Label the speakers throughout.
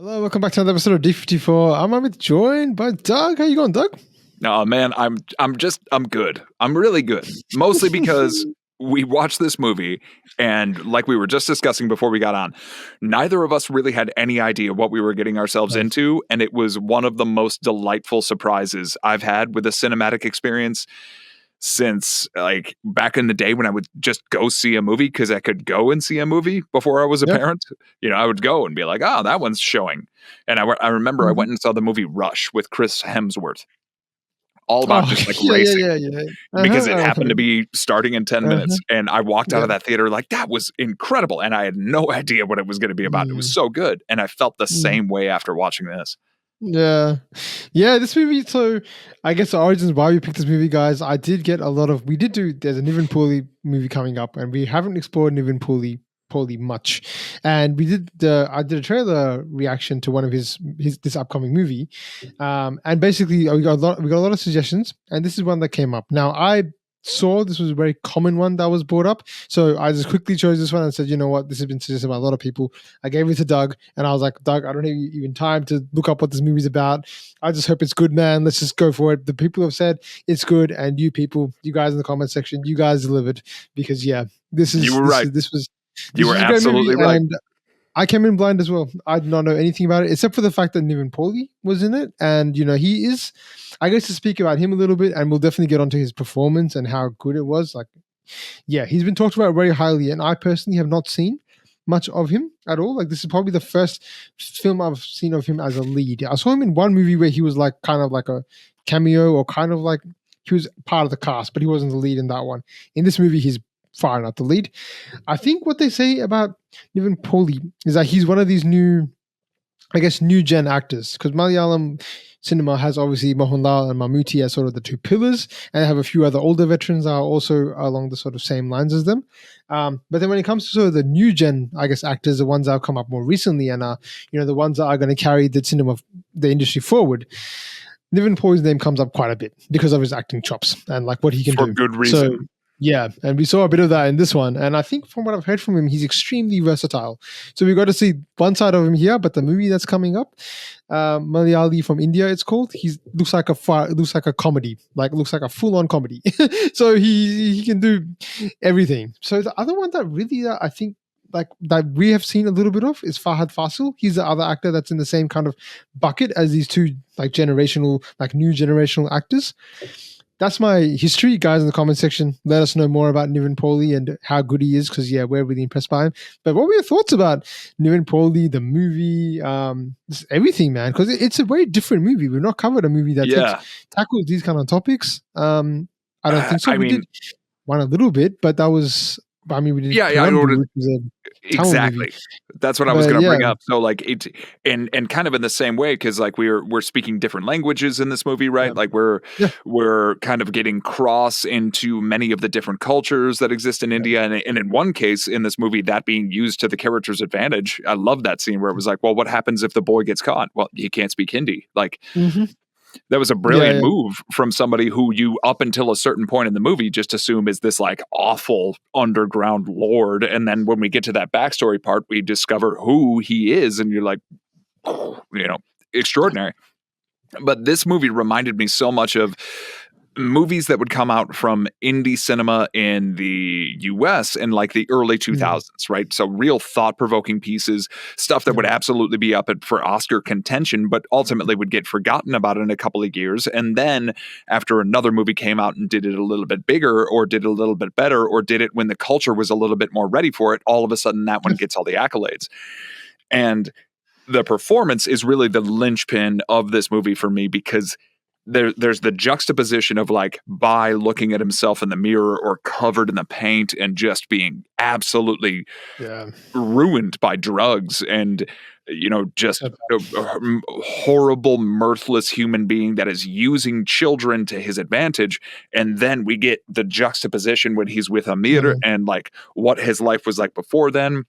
Speaker 1: Hello, welcome back to another episode of D54. I'm Amit, joined by Doug. How you going, Doug?
Speaker 2: No, man, I'm good. I'm really good. Mostly because we watched this movie and like we were just discussing before we got on, neither of us really had any idea what we were getting ourselves into, and it was one of the most delightful surprises I've had with a cinematic experience since like back in the day when I would just go see a movie because I could go and see a movie before I was a parent. You know, I would go and be like, oh, that one's showing. And I remember I went and saw the movie Rush with Chris Hemsworth. All about just like racing. Because it happened to be starting in 10 minutes. And I walked out of that theater like, that was incredible. And I had no idea what it was going to be about. It was so good. And I felt the same way after watching this.
Speaker 1: Yeah, this movie. So I guess the origins why we picked this movie, guys. There's a Nivin Pauly movie coming up, and we haven't explored Nivin Pauly much. And I did a trailer reaction to one of his this upcoming movie, and basically we got a lot of suggestions, and this is one that came up. Now I saw this was a very common one that was brought up, so I just quickly chose this one and said, you know what, this has been suggested by a lot of people. I gave it to Doug, and I was like, Doug, I don't have even time to look up what this movie's about. I just hope it's good, man. Let's just go for it. The people have said it's good, and you guys in the comment section, you guys delivered, because you were right. You were absolutely right. And I came in blind as well. I did not know anything about it except for the fact that Nivin Pauly was in it, and he is. I guess to speak about him a little bit, and we'll definitely get onto his performance and how good it was. Like, yeah, he's been talked about very highly, and I personally have not seen much of him at all. Like, this is probably the first film I've seen of him as a lead. I saw him in one movie where he was like kind of like a cameo, or kind of like he was part of the cast, but he wasn't the lead in that one. In this movie, he's far not the lead. I think what they say about Nivin Pauly is that he's one of these new gen actors, because Malayalam cinema has obviously Mohandas and Mammootty as sort of the two pillars, and they have a few other older veterans that are also along the sort of same lines as them. But then when it comes to sort of the new gen, I guess, actors, the ones that have come up more recently and are, the ones that are going to carry the industry forward, Nivin Pauly's name comes up quite a bit because of his acting chops and like what he can do.
Speaker 2: For good reason.
Speaker 1: So, yeah, and we saw a bit of that in this one. And I think from what I've heard from him, he's extremely versatile. So we got to see one side of him here, but the movie that's coming up, Malayali from India, it's called. He looks like a comedy, looks like a full-on comedy. So he can do everything. So the other one that really I think that we have seen a little bit of is Fahad Fasil. He's the other actor that's in the same kind of bucket as these two new generational actors. That's my history, guys. In the comment section, let us know more about Nivin Pauly and how good he is, because we're really impressed by him. But what were your thoughts about Nivin Pauly, the movie, everything, man? Because it's a very different movie. We've not covered a movie that tackles these kind of topics. I don't think so. We did one a little bit, but that was. We did.
Speaker 2: Exactly.
Speaker 1: Movie.
Speaker 2: That's what I was going to bring up. So and kind of in the same way, because like we're speaking different languages in this movie, right? Like we're kind of getting cross into many of the different cultures that exist in India, and in one case in this movie, that being used to the character's advantage. I love that scene where it was like, well, what happens if the boy gets caught? Well, he can't speak Hindi. Like. Mm-hmm. That was a brilliant move from somebody who you, up until a certain point in the movie, just assume is this like awful underground lord. And then when we get to that backstory part, we discover who he is. And you're like, extraordinary. But this movie reminded me so much of movies that would come out from indie cinema in the US in like the early 2000s, right? So real thought-provoking pieces, stuff that would absolutely be up for Oscar contention, but ultimately would get forgotten about in a couple of years. And then after another movie came out and did it a little bit bigger, or did it a little bit better, or did it when the culture was a little bit more ready for it, all of a sudden that one gets all the accolades. And the performance is really the linchpin of this movie for me, because there's the juxtaposition of like Bai looking at himself in the mirror or covered in the paint and just being absolutely ruined by drugs and just a horrible, mirthless human being that is using children to his advantage. And then we get the juxtaposition when he's with Amir and like what his life was like before then.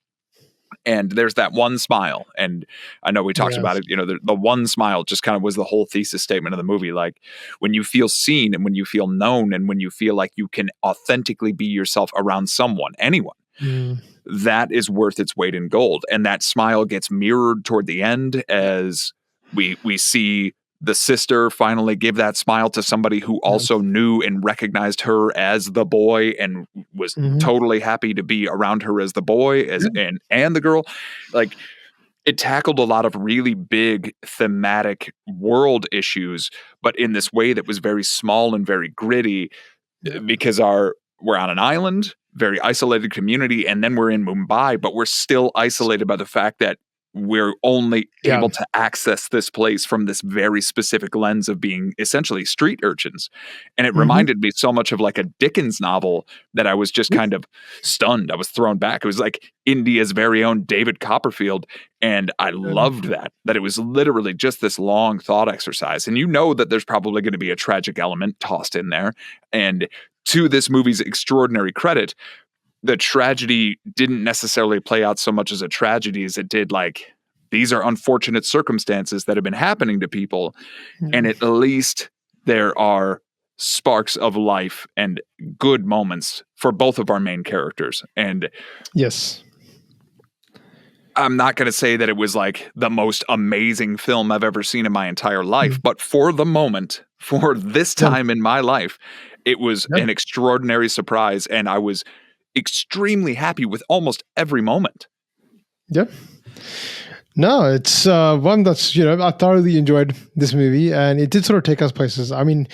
Speaker 2: And there's that one smile. And I know we talked about it, the one smile just kind of was the whole thesis statement of the movie. Like when you feel seen and when you feel known and when you feel like you can authentically be yourself around someone, anyone, that is worth its weight in gold. And that smile gets mirrored toward the end as we see the sister finally give that smile to somebody who also knew and recognized her as the boy and was totally happy to be around her as the boy and the girl. Like, it tackled a lot of really big thematic world issues, but in this way that was very small and very gritty, because we're on an island, very isolated community, and then we're in Mumbai, but we're still isolated by the fact that we're only able to access this place from this very specific lens of being essentially street urchins. And it reminded me so much of like a Dickens novel that I was just kind of stunned. I was thrown back. It was like India's very own David Copperfield. And I loved that it was literally just this long thought exercise. And you know that there's probably going to be a tragic element tossed in there. And to this movie's extraordinary credit, the tragedy didn't necessarily play out so much as a tragedy as it did like, these are unfortunate circumstances that have been happening to people. And at least there are sparks of life and good moments for both of our main characters. And
Speaker 1: yes,
Speaker 2: I'm not going to say that it was like the most amazing film I've ever seen in my entire life, but for the moment, for this time in my life, it was an extraordinary surprise. And I was extremely happy with almost every moment.
Speaker 1: Yep. No, it's one that's, I thoroughly enjoyed this movie, and it did sort of take us places. I mean,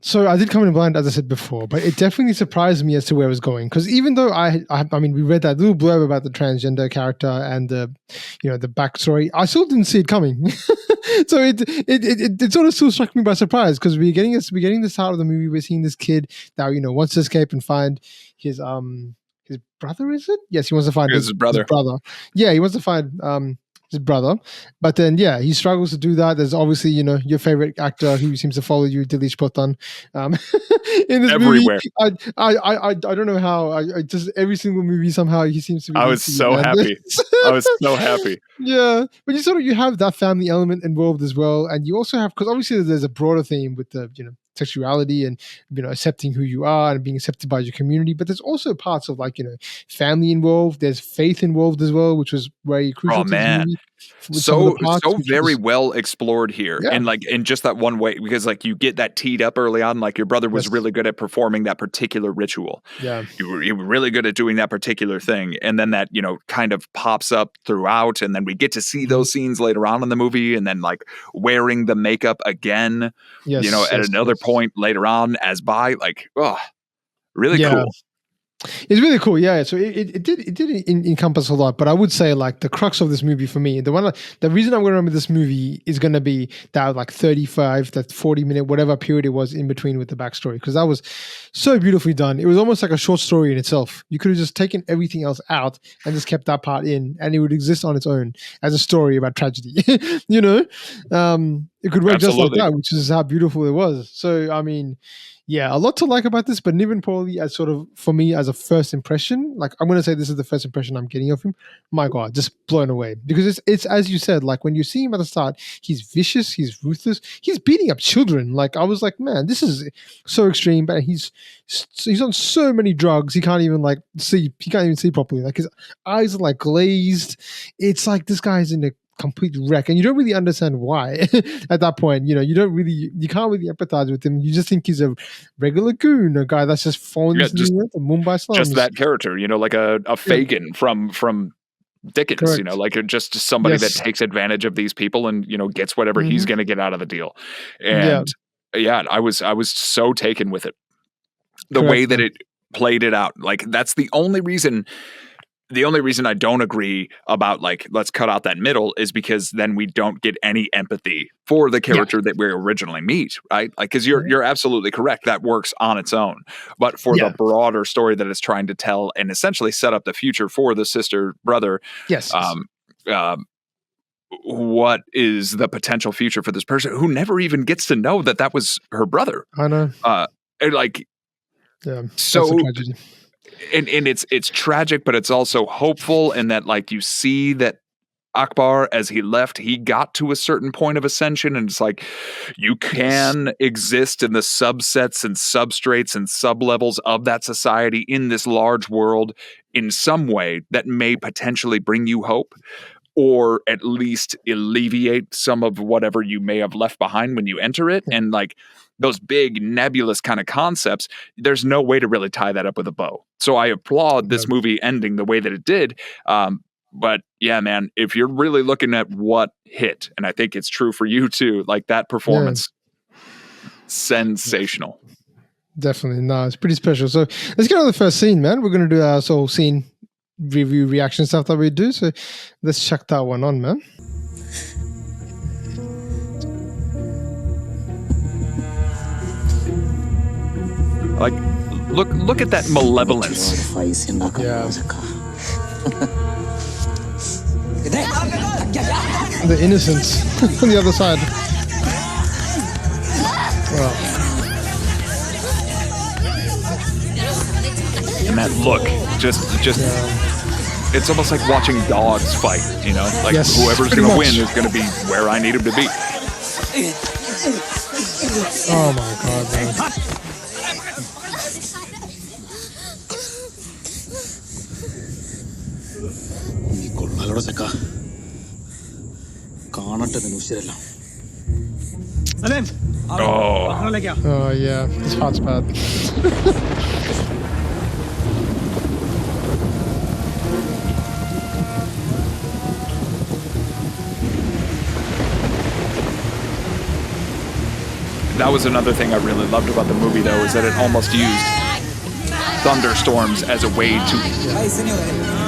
Speaker 1: so I did come in blind, as I said before, but it definitely surprised me as to where it was going. Because even though I mean, we read that little blurb about the transgender character and the backstory, I still didn't see it coming. So it sort of still struck me by surprise, because we're getting this out of the movie. We're seeing this kid that wants to escape and find his brother. Is it? Yes, he wants to find his brother. Yeah, he wants to find his brother, but then he struggles to do that. There's obviously your favorite actor who seems to follow you, Dileesh Pothan, in this
Speaker 2: everywhere.
Speaker 1: movie. I don't know how. I just every single movie somehow he seems to be.
Speaker 2: I was so happy. I was so happy.
Speaker 1: Yeah, but you have that family element involved as well, and you also have, because obviously there's a broader theme with the sexuality and accepting who you are and being accepted by your community, but there's also parts of like family involved. There's faith involved as well, which was very crucial to this movie.
Speaker 2: So very well explored here, and like in just that one way, because like you get that teed up early on, like your brother was really good at performing that particular ritual.
Speaker 1: Yeah,
Speaker 2: you were really good at doing that particular thing, and then that kind of pops up throughout, and then we get to see those scenes later on in the movie, and then like wearing the makeup again, at another point later on as like really cool.
Speaker 1: It's really cool, yeah. So it did encompass a lot, but I would say like the crux of this movie for me, the reason I'm going to remember this movie is going to be that like 35, that 40-minute, whatever period it was in between with the backstory, because that was so beautifully done. It was almost like a short story in itself. You could have just taken everything else out and just kept that part in, and it would exist on its own as a story about tragedy. It could work just like that, which is how beautiful it was. So I mean, yeah, a lot to like about this, but Nivin Pauly as sort of, for me, as a first impression, like I'm going to say this is the first impression I'm getting of him. My God, just blown away. Because it's as you said, like when you see him at the start, he's vicious, he's ruthless, he's beating up children. Like I was like, man, this is so extreme, but he's on so many drugs, he can't even see properly. Like his eyes are like glazed. It's like this guy's in a complete wreck, and you don't really understand why at that point. You can't really empathize with him. You just think he's a regular goon, a guy that's just fallen into the Mumbai slums.
Speaker 2: Just that character, like a Fagin from Dickens.
Speaker 1: Correct.
Speaker 2: Like just somebody that takes advantage of these people and gets whatever he's going to get out of the deal. And I was so taken with it, the way that it played it out. Like that's the only reason I don't agree about like, let's cut out that middle, is because then we don't get any empathy for the character that we originally meet, right? Like, because you're absolutely correct. That works on its own. But for the broader story that it's trying to tell and essentially set up the future for the sister brother, what is the potential future for this person who never even gets to know that was her brother?
Speaker 1: I know.
Speaker 2: So and it's tragic, but it's also hopeful, in that like you see that Akbar, as he left, he got to a certain point of ascension, and it's like you can exist in the subsets and substrates and sublevels of that society in this large world in some way that may potentially bring you hope, or at least alleviate some of whatever you may have left behind when you enter it. And like those big nebulous kind of concepts, there's no way to really tie that up with a bow. So I applaud this movie ending the way that it did. But yeah, man, if you're really looking at what hit, and I think it's true for you too, like that performance, sensational.
Speaker 1: Definitely. No, it's pretty special. So let's get on the first scene, man. We're going to do our whole scene review reaction stuff that we do. So let's check that one on, man.
Speaker 2: Like, look at that malevolence.
Speaker 1: Yeah. The innocence on the other side. Wow.
Speaker 2: And that look, just it's almost like watching dogs fight, you know? Like whoever's going to win is going to be where I need him to be.
Speaker 1: Oh my God, man. Oh yeah, this heart's bad.
Speaker 2: That was another thing I really loved about the movie, though, is that it almost used thunderstorms as a way to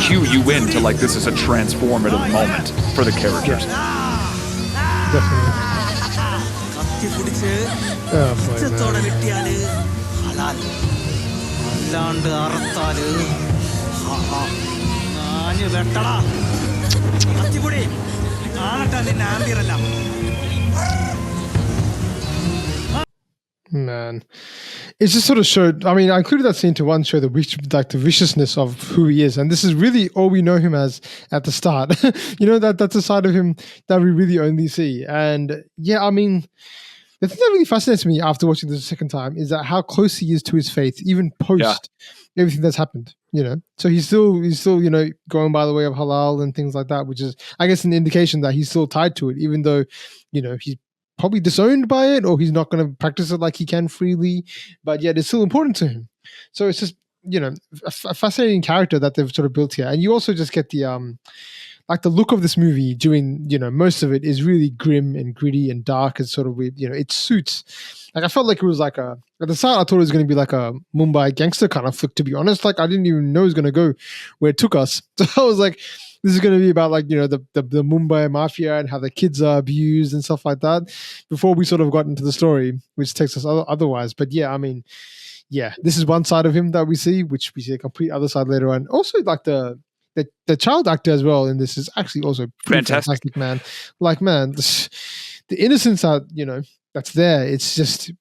Speaker 2: cue you into, like, this is a transformative moment for the characters.
Speaker 1: Definitely. Oh, man, it just sort of showed. I mean, I included that scene to one show the viciousness of who he is, and this is really all we know him as at the start. You know, that's a side of him that we really only see. And yeah, I mean, the thing that really fascinates me after watching this a second time is that how close he is to his faith, even post everything that's happened. You know, so he's still you know going by the way of halal and things like that, which is, I guess, an indication that he's still tied to it, even though, you know, he's probably disowned by it, or he's not going to practice it like he can freely, but yet it's still important to him. So it's just, you know, a fascinating character that they've sort of built here. And you also just get the like the look of this movie during, you know, most of it is really grim and gritty and dark and sort of weird. You know, it suits. Like I felt like it was like at the start I thought it was going to be like a Mumbai gangster kind of flick, to be honest. Like I didn't even know it was going to go where it took us. So I was like, this is going to be about, like, you know, the Mumbai mafia and how the kids are abused and stuff like that, before we sort of got into the story, which takes us otherwise. But yeah, I mean, yeah, this is one side of him that we see, which we see a complete other side later on. Also, like the child actor as well in this is actually also fantastic, man. Like, man, the innocence that, you know, that's there. It's just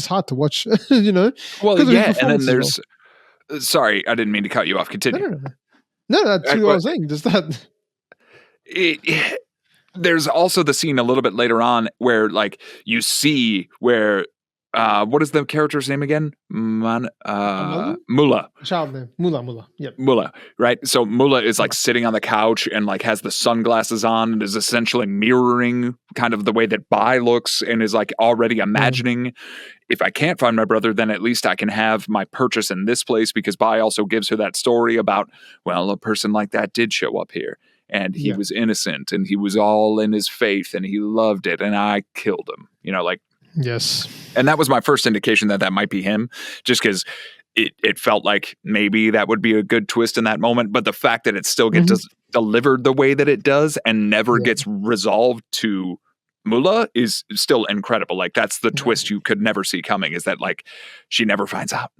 Speaker 1: hard to watch, you know.
Speaker 2: Well, yeah, and then there's. Sorry, I didn't mean to cut you off. Continue.
Speaker 1: No, that's what I was saying. Just that.
Speaker 2: There's also the scene a little bit later on where, like, you see where, what is the character's name again? Mullah.
Speaker 1: Child name. Mullah. Yep.
Speaker 2: Mullah, right? So Mullah is like sitting on the couch and like has the sunglasses on and is essentially mirroring kind of the way that Bai looks, and is like already imagining, if I can't find my brother, then at least I can have my purchase in this place, because Bai also gives her that story about, well, a person like that did show up here and he was innocent and he was all in his faith and he loved it and I killed him, you know, like.
Speaker 1: Yes.
Speaker 2: And that was my first indication that might be him, just because it felt like maybe that would be a good twist in that moment. But the fact that it still gets delivered the way that it does and never gets resolved to Mullah is still incredible. Like, that's the twist you could never see coming, is that, like, she never finds out.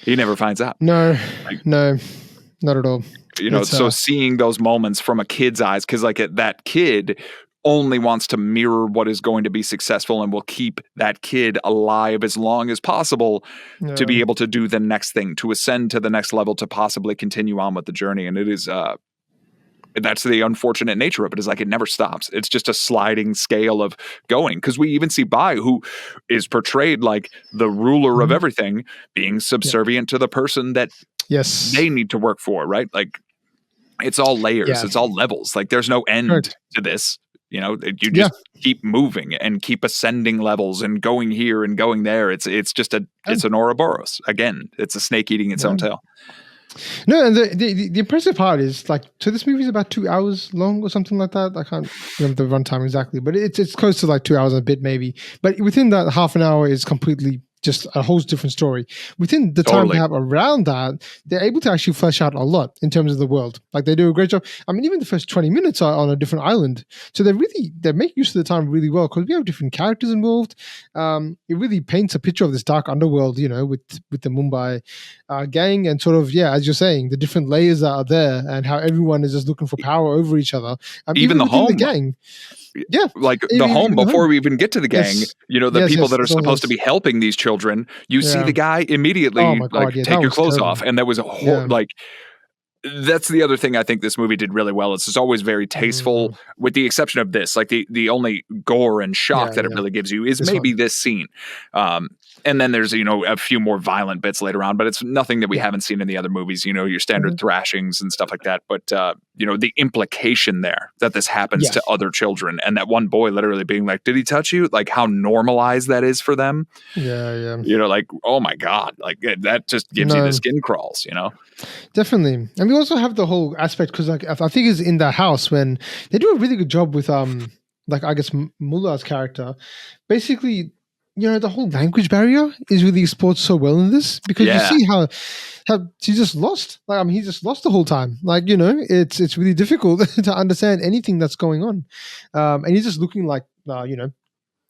Speaker 2: He never finds out.
Speaker 1: No, not at all.
Speaker 2: You know, so seeing those moments from a kid's eyes, because like that kid only wants to mirror what is going to be successful and will keep that kid alive as long as possible to be able to do the next thing, to ascend to the next level, to possibly continue on with the journey. And it is, that's the unfortunate nature of it, is like it never stops. It's just a sliding scale of going. Because we even see Bai, who is portrayed like the ruler of everything, being subservient to the person that
Speaker 1: Yes.
Speaker 2: they need to work for, right? Like, it's all layers, it's all levels. Like, there's no end to this. You know, you just keep moving and keep ascending levels and going here and going there. It's just it's an Ouroboros. Again, it's a snake eating its own tail.
Speaker 1: No, and the impressive part is, like, so this movie is about 2 hours long or something like that. I can't remember the runtime exactly, but it's close to like 2 hours and a bit maybe. But within that half an hour is completely just a whole different story. Within the time they have around that, they're able to actually flesh out a lot in terms of the world. Like, they do a great job. I mean, even the first 20 minutes are on a different island. So they make use of the time really well, because we have different characters involved. It really paints a picture of this dark underworld, you know, with the Mumbai gang, and sort of, as you're saying, the different layers that are there, and how everyone is just looking for power over each other.
Speaker 2: Even the home.
Speaker 1: The gang. Yeah,
Speaker 2: like the home before we even get to the gang, you know, the people that are supposed to be helping these children, you see the guy immediately take your clothes off, and that was like, that's the other thing I think this movie did really well. It's always very tasteful, with the exception of this. Like, the only gore and shock that it really gives you is this scene. And then there's, you know, a few more violent bits later on, but it's nothing that we haven't seen in the other movies, you know, your standard thrashings and stuff like that. But, you know, the implication there that this happens to other children, and that one boy literally being like, did he touch you? Like, how normalized that is for them.
Speaker 1: Yeah.
Speaker 2: You know, like, oh my God, like, that just gives you the skin crawls, you know?
Speaker 1: Definitely. And we also have the whole aspect, because, like, I think it's in the house when they do a really good job with, like, I guess Mullah's character. Basically, you know, the whole language barrier is really explored so well in this, because you see how she just lost. Like, I mean, he just lost the whole time. Like, you know, it's really difficult to understand anything that's going on, and he's just looking like, you know,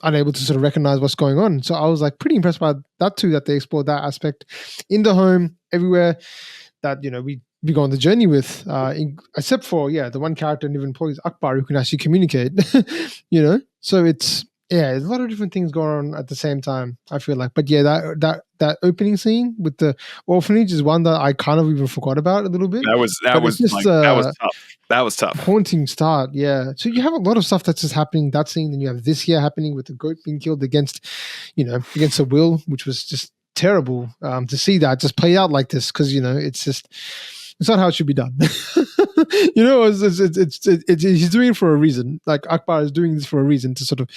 Speaker 1: unable to sort of recognize what's going on. So I was like pretty impressed by that too, that they explored that aspect in the home, everywhere that, you know, we go on the journey with, except for the one character, Nivin Pauly, is Akbar, who can actually communicate. You know, so it's. Yeah, there's a lot of different things going on at the same time, I feel like. But that opening scene with the orphanage is one that I kind of even forgot about a little bit.
Speaker 2: That was tough. That was tough.
Speaker 1: Haunting start, yeah. So you have a lot of stuff that's just happening, that scene, then you have this here happening with the goat being killed against a will, which was just terrible to see that just play out like this, because, you know, it's not how it should be done. You know, he's doing it for a reason. Like, Akbar is doing this for a reason, to sort of,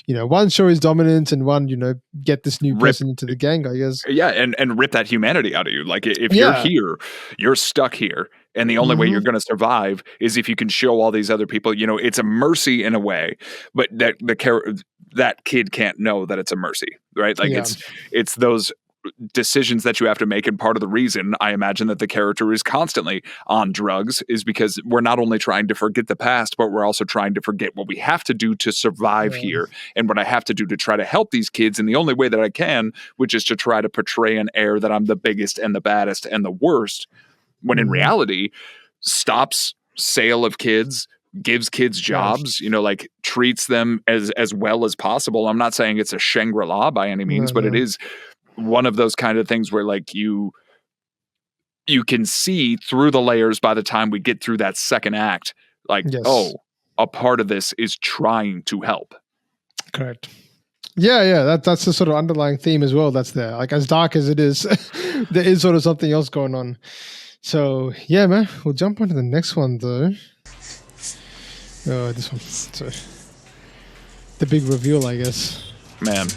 Speaker 1: you know, one, show his dominance, and one, you know, get this new person into the gang, I guess.
Speaker 2: Yeah, and rip that humanity out of you. Like, if you're here, you're stuck here. And the only way you're going to survive is if you can show all these other people, you know, it's a mercy in a way, but that kid can't know that it's a mercy, right? Like, it's those decisions that you have to make, and part of the reason I imagine that the character is constantly on drugs is because we're not only trying to forget the past, but we're also trying to forget what we have to do to survive here, and what I have to do to try to help these kids in the only way that I can, which is to try to portray an air that I'm the biggest and the baddest and the worst, when in reality, stops sale of kids, gives kids jobs, you know, like, treats them as well as possible. I'm not saying it's a Shangri-La by any means, but it is one of those kind of things where, like, you can see through the layers by the time we get through that second act, like, oh, a part of this is trying to help.
Speaker 1: Correct. Yeah, that's the sort of underlying theme as well that's there. Like, as dark as it is, there is sort of something else going on. So, yeah, man, we'll jump on to the next one, though. Oh, this one. So, the big reveal, I guess.
Speaker 2: Man.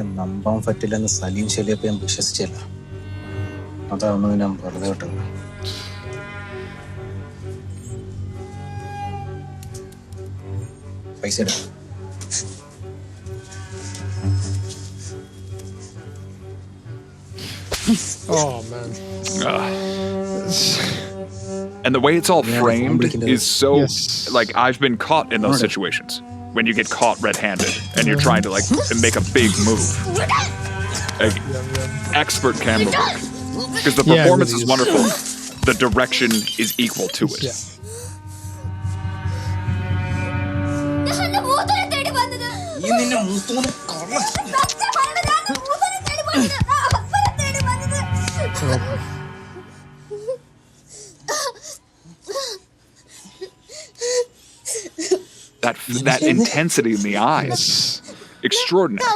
Speaker 3: നമ്പാൻ പറ്റില്ലെന്ന് സലീം ശലിയപ്പ ഞാൻ വിശ്വസിച്ചില്ല. അതാണ് ഞാൻ വെറുതെ വിട്ടത്. പൈസ
Speaker 1: Oh, man.
Speaker 2: And the way it's all framed is so, like, I've been caught in those situations. When you get caught red-handed and you're trying to, like, make a big move. Like, expert camera work. Because the performance is wonderful. The direction is equal to it. That intensity in the eyes, extraordinary.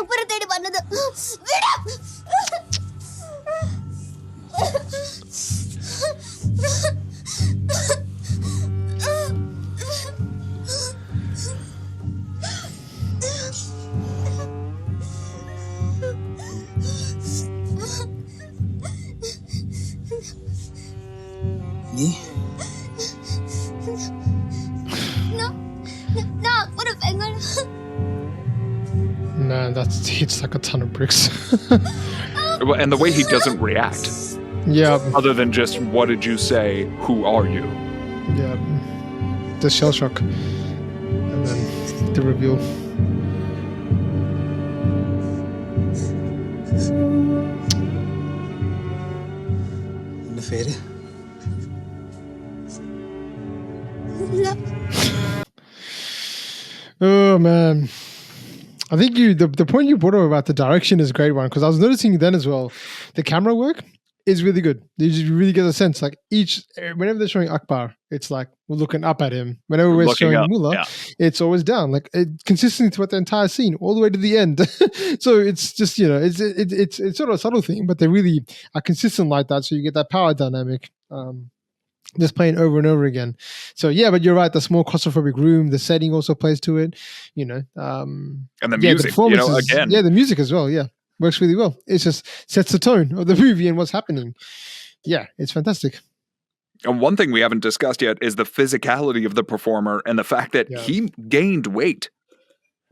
Speaker 3: നീ
Speaker 1: Man, that's hits like a ton of bricks.
Speaker 2: And the way he doesn't react,
Speaker 1: Yeah,
Speaker 2: other than just, what did you say? Who are you?
Speaker 1: yeah. The shell shock, and then the reveal.
Speaker 3: നിന്റെ പേര്
Speaker 1: Oh man, I think the point you brought up about the direction is a great one, because I was noticing then as well, the camera work is really good. You just really get a sense, like whenever they're showing Akbar, it's like we're looking up at him. Whenever we're
Speaker 2: Looking
Speaker 1: showing
Speaker 2: up,
Speaker 1: Mullah,
Speaker 2: yeah.
Speaker 1: it's always down, like consistently throughout the entire scene, all the way to the end. So it's just, you know, it's sort of a subtle thing, but they really are consistent like that. So you get that power dynamic. Just playing over and over again. So yeah, but you're right. The small claustrophobic room, the setting also plays to it. You know,
Speaker 2: And the
Speaker 1: yeah,
Speaker 2: music, you know,
Speaker 1: performances-
Speaker 2: again,
Speaker 1: yeah, the music as well. Yeah, works really well. It just sets the tone of the movie and what's happening. Yeah, it's fantastic.
Speaker 2: and one thing we haven't discussed yet is the physicality of the performer and the fact that
Speaker 1: Yeah.
Speaker 2: he gained weight.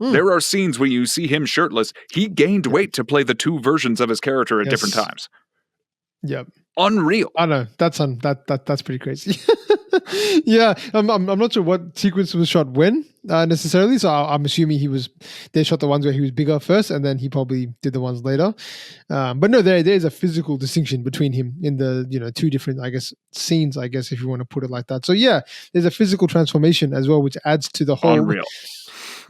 Speaker 1: Mm.
Speaker 2: There are scenes where you see him shirtless. He gained weight to play the two versions of his character at different
Speaker 1: Yes.
Speaker 2: times.
Speaker 1: Yeah,
Speaker 2: Unreal.
Speaker 1: I know that's pretty crazy. Yeah, I'm not sure what sequence was shot when necessarily. So I'm assuming they shot the ones where he was bigger first, and then he probably did the ones later. But no, there is a physical distinction between him in the, you know, two different, I guess, scenes, I guess, if you want to put it like that. So yeah, there's a physical transformation as well, which adds to the whole,
Speaker 2: Unreal.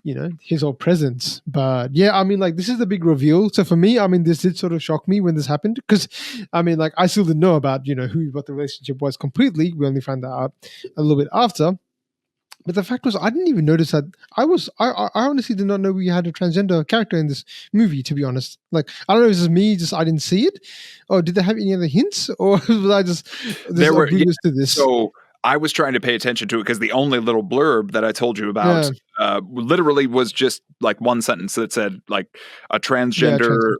Speaker 1: you know, his whole presence. But yeah, I mean, like, this is the big reveal. So for me, I mean, this did sort of shock me when this happened, because I mean, like, I still didn't know about, you know, what the relationship was completely. We only found that out a little bit after. But the fact was, I didn't even notice that. I honestly did not know we had a transgender character in this movie, to be honest. Like, I don't know if this is me, just I didn't see it, or did they have any other hints, or was I just
Speaker 2: There were-
Speaker 1: oblivious to this?
Speaker 2: So I was trying to pay attention to it because the only little blurb that I told you about literally was just like one sentence that said, like, a transgender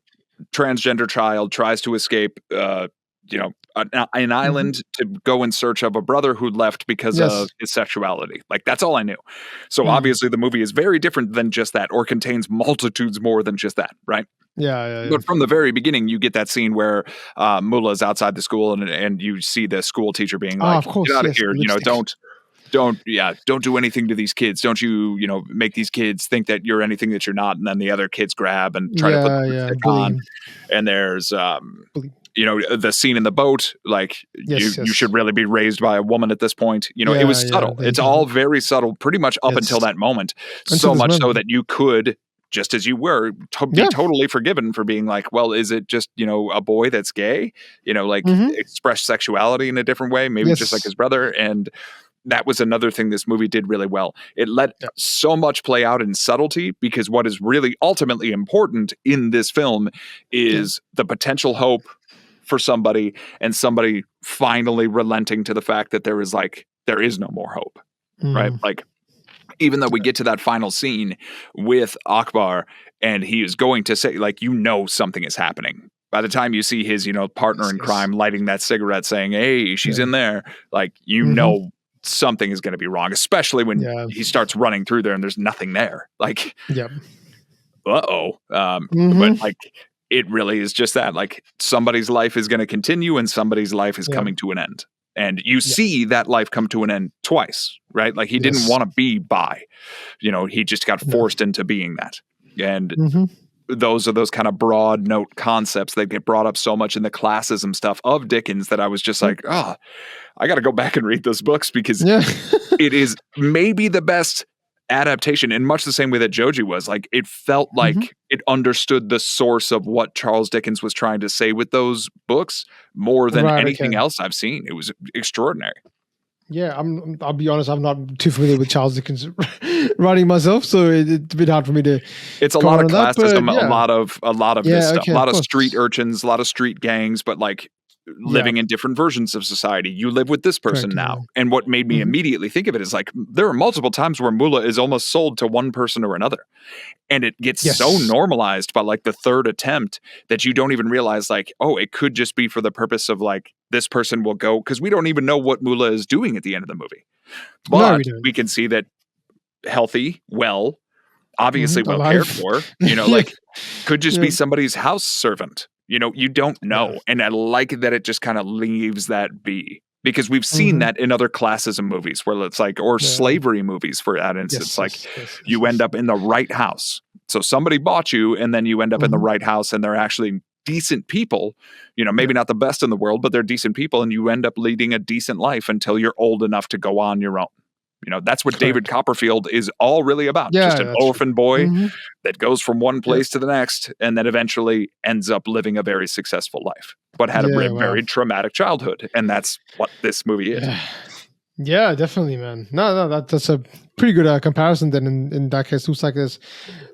Speaker 2: child tries to escape, you know, an island to go in search of a brother who left because
Speaker 1: Yes.
Speaker 2: of his sexuality. Like, that's all I knew. So
Speaker 1: Mm.
Speaker 2: obviously the movie is very different than just that, or contains multitudes more than just that, right?
Speaker 1: Yeah.
Speaker 2: But from the very beginning, you get that scene where Mullah's outside the school, and you see the school teacher being like,
Speaker 1: of course,
Speaker 2: "Get out of
Speaker 1: yes,
Speaker 2: here! You know,
Speaker 1: lipstick.
Speaker 2: don't do anything to these kids. Don't you know, make these kids think that you're anything that you're not." And then the other kids grab and try to put the lipstick
Speaker 1: bullying.
Speaker 2: on. And there's
Speaker 1: Bully.
Speaker 2: you know, the scene in the boat, like,
Speaker 1: Yes.
Speaker 2: you should really be raised by a woman at this point. You know, it was
Speaker 1: Yeah,
Speaker 2: subtle.
Speaker 1: they
Speaker 2: It's
Speaker 1: do.
Speaker 2: all very subtle, pretty much up
Speaker 1: Yes.
Speaker 2: until that moment.
Speaker 1: Until
Speaker 2: So
Speaker 1: this
Speaker 2: much so
Speaker 1: moment.
Speaker 2: that you could, just as you were, be
Speaker 1: Yeah.
Speaker 2: totally forgiven for being like, well, is it just, you know, a boy that's gay? You know, like,
Speaker 1: Mhm.
Speaker 2: express sexuality in a different way, maybe just like
Speaker 1: Yes.
Speaker 2: his brother. And that was another thing this movie did really well. It let so much play out in subtlety, because what is really ultimately important in this film is the potential hope for somebody, and somebody finally relenting to the fact that there is no more hope, right?
Speaker 1: Mm.
Speaker 2: Like, even though we get to that final scene with Akbar and he is going to say, like, you know, something is happening. By the time you see his, you know, partner in crime lighting that cigarette saying, "Hey, she's in there," like, you know, something is going to be wrong, especially when he starts running through there and there's nothing there. Like,
Speaker 1: Yep.
Speaker 2: But like, it really is just that, like, somebody's life is going to continue and somebody's life is coming to an end. And you see that life come to an end twice, right? Like, he didn't want to be bi, you know, he just got forced into being that. And those are those kind of broad note concepts that get brought up so much in the classism stuff of Dickens that I was just like, I got to go back and read those books, because it is maybe the best adaptation, in much the same way that Joji was. Like, it felt like it understood the source of what Charles Dickens was trying to say with those books more than anything else I've seen. It was extraordinary.
Speaker 1: Yeah, I'll be honest, I'm not too familiar with Charles Dickens writing myself, so it's a bit hard for me to.
Speaker 2: It's a lot of classism,
Speaker 1: yeah.
Speaker 2: a lot of this stuff,
Speaker 1: okay,
Speaker 2: a lot of
Speaker 1: course.
Speaker 2: street urchins, a lot of street gangs, but like living in different versions of society. You live with this person
Speaker 1: Correct,
Speaker 2: now.
Speaker 1: yeah.
Speaker 2: And what made me immediately think of it is like there are multiple times where Moolah is almost sold to one person or another. And it gets so normalized by like the third attempt that you don't even realize like, oh, it could just be for the purpose of like this person will go, because we don't even know what Moolah is doing at the end of the movie. But we can see that healthy, well, obviously well cared for, you know, like could just be somebody's house servant. You know, you don't know. And I like that it just kind of leaves that be. Because we've seen that in other classism movies where it's like, or slavery movies for that instance, you end up in the right house. So somebody bought you and then you end up in the right house and they're actually decent people, you know, maybe not the best in the world, but they're decent people. And you end up leading a decent life until you're old enough to go on your own. You know, that's what David Copperfield is all really about. Just an orphan boy that goes from one place to the next and then eventually ends up living a very successful life, but had a very traumatic childhood. And that's what this movie is.
Speaker 1: Yeah, definitely, man. No, that's a pretty good comparison then in that case. Looks like there's,